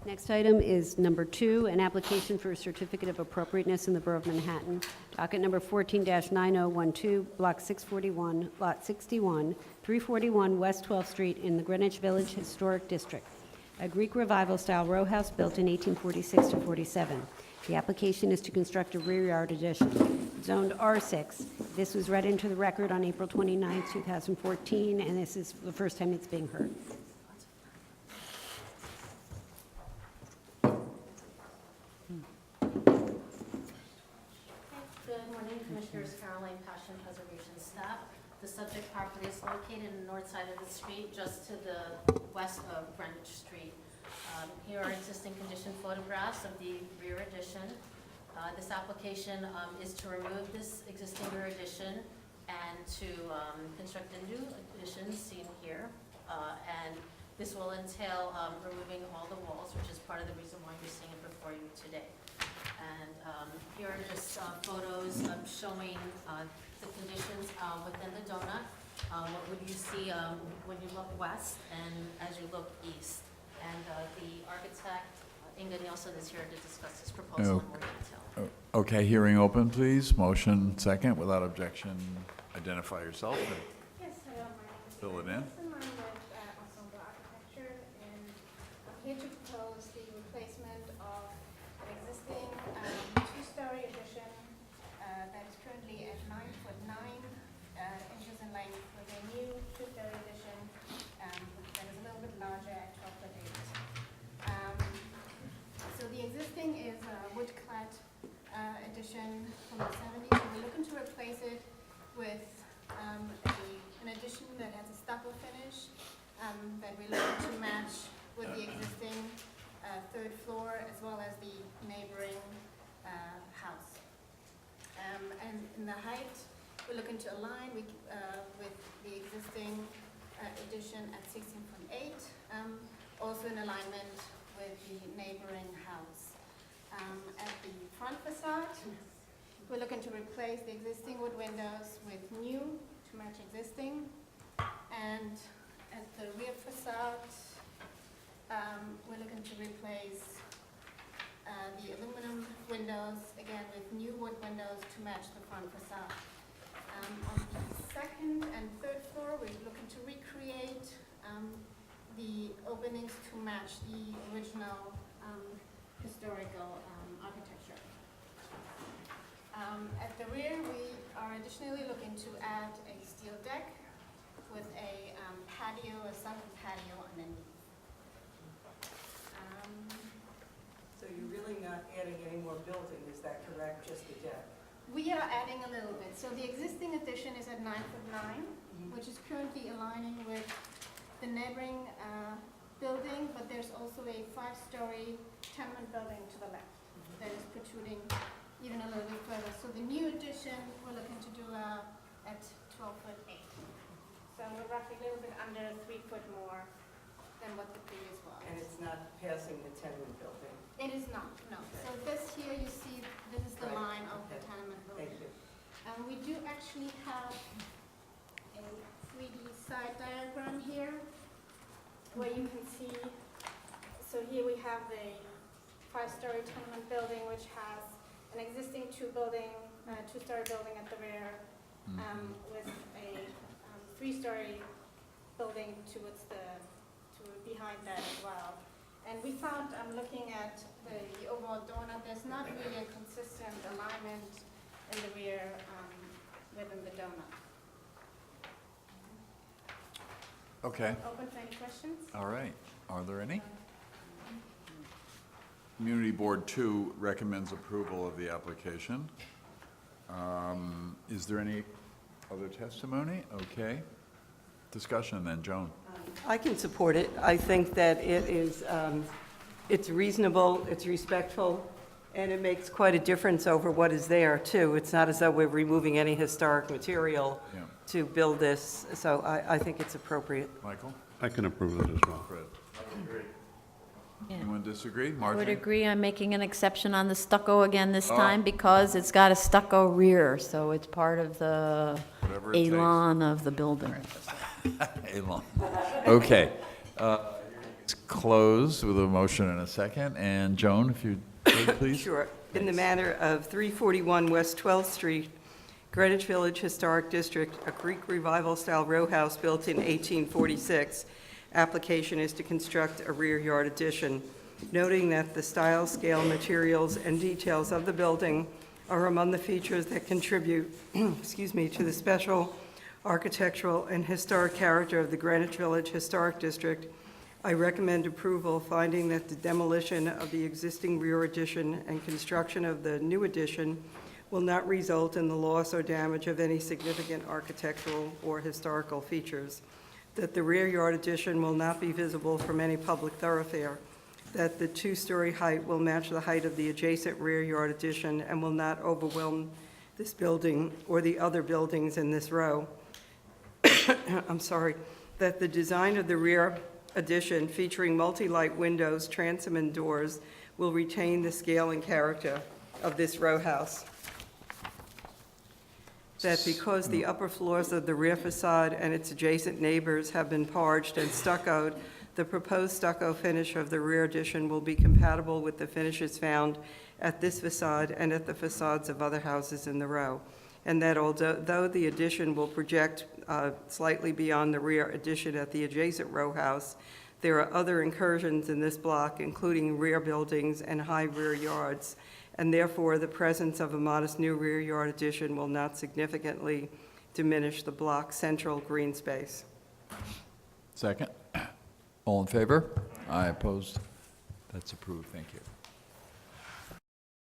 Next item is number 2, an application for a certificate of appropriateness in the Borough of Manhattan. Docket number 14-9012, Block 641, Lot 61, 341 West 12th Street in the Greenwich Village Historic District. A Greek Revival-style row house built in 1846 to 47. The application is to construct a rear yard addition. Zoned R6. This was read into the record on April 29, 2014, and this is the first time it's being heard. Good morning, Commissioners. Caroline Passion, Preservation staff. The subject property is located in the north side of the street, just to the west of Greenwich Street. Here are existing condition photographs of the rear addition. This application is to remove this existing rear addition and to construct a new addition seen here. And this will entail removing all the walls, which is part of the reason why you're seeing it before you today. And here are just photos showing the conditions within the donut. What would you see when you look west and as you look east? And the architect, Inga Nielsen, is here to discuss this proposal in more detail. Okay, hearing open, please. Motion second, without objection. Identify yourself and Yes, hello, my name is fill it Ina in. Nielsen. I'm with Ensemble Architecture, and I'm here to propose the replacement of an existing two-story addition that is currently at 9'9" inches in length, with a new two-story addition that is a little bit larger at 12'8". So the existing is a wood-clad addition from the 70s, and we're looking to replace it with an addition that has a stucco finish that we're looking to match with the existing third floor as well as the neighboring house. And in the height, we're looking to align with the existing addition at 16.8, also in alignment with the neighboring house. At the front facade, we're looking to replace the existing wood windows with new to match existing. And at the rear facade, we're looking to replace the aluminum windows, again with new wood windows to match the front facade. On the second and third floor, we're looking to recreate the openings to match the original historical architecture. At the rear, we are additionally looking to add a steel deck with a patio, a sunken patio underneath. So you're really not adding any more building, is that correct, just the deck? We are adding a little bit. So the existing addition is at 9'9", which is currently aligning with the neighboring building, but there's also a 5-story tenement building to the left that is protruding even a little bit further. So the new addition, we're looking to do at 12'8". So we're roughly a little bit under 3 foot more than what the previous was. And it's not passing the tenement building? It is not, no. So this here, you see, this is the Right. line of the Okay. tenement building. Thank you. And we do actually have a 3D side diagram here where you can see, so here we have the 5-story tenement building which has an existing two-story building at the rear with a 3-story building towards behind that as well. And we found, looking at the overall donut, there's not really a consistent alignment in the rear within the donut. Okay, Open for any questions? all right. Are there any? Community Board 2 recommends approval of the application. Is there any other testimony? Okay. Discussion then, Joan. I can support it. I think that it is, it's reasonable, it's respectful, and it makes quite a difference over what is there, too. It's not as though we're removing any historic material Yeah. to build this, so I think it's appropriate. Michael? I can approve it as well. Fred? Yeah. Anyone disagree? I would Marjorie? agree. I'm making an exception on the stucco again this Oh. time because it's got a stucco rear, so it's part of the Whatever it takes. elan of the building. Elon. Okay. close with a motion and a second. And Joan, if you could, please. Sure. In the Thanks. matter of 341 West 12th Street, Greenwich Village Historic District, a Greek Revival-style row house built in 1846. Application is to construct a rear yard addition, noting that the style, scale, materials, and details of the building are among the features that contribute, excuse me, to the special architectural and historic character of the Greenwich Village Historic District. I recommend approval, finding that the demolition of the existing rear addition and construction of the new addition will not result in the loss or damage of any significant architectural or historical features, that the rear yard addition will not be visible from any public thoroughfare, that the two-story height will match the height of the adjacent rear yard addition and will not overwhelm this building or the other buildings in this row. I'm sorry, that the design of the rear addition featuring multi-light windows, transom, and doors will retain the scale and character of this row house. That because the upper floors of the rear facade and its adjacent neighbors have been parged and stuccoed, the proposed stucco finish of the rear addition will be compatible with the finishes found at this facade and at the facades of other houses in the row. And that although the addition will project slightly beyond the rear addition at the adjacent row house, there are other incursions in this block, including rear buildings and high rear yards, and therefore the presence of a modest new rear yard addition will not significantly diminish the block's central green space. Second. All in favor? Aye, opposed? That's approved. Thank you.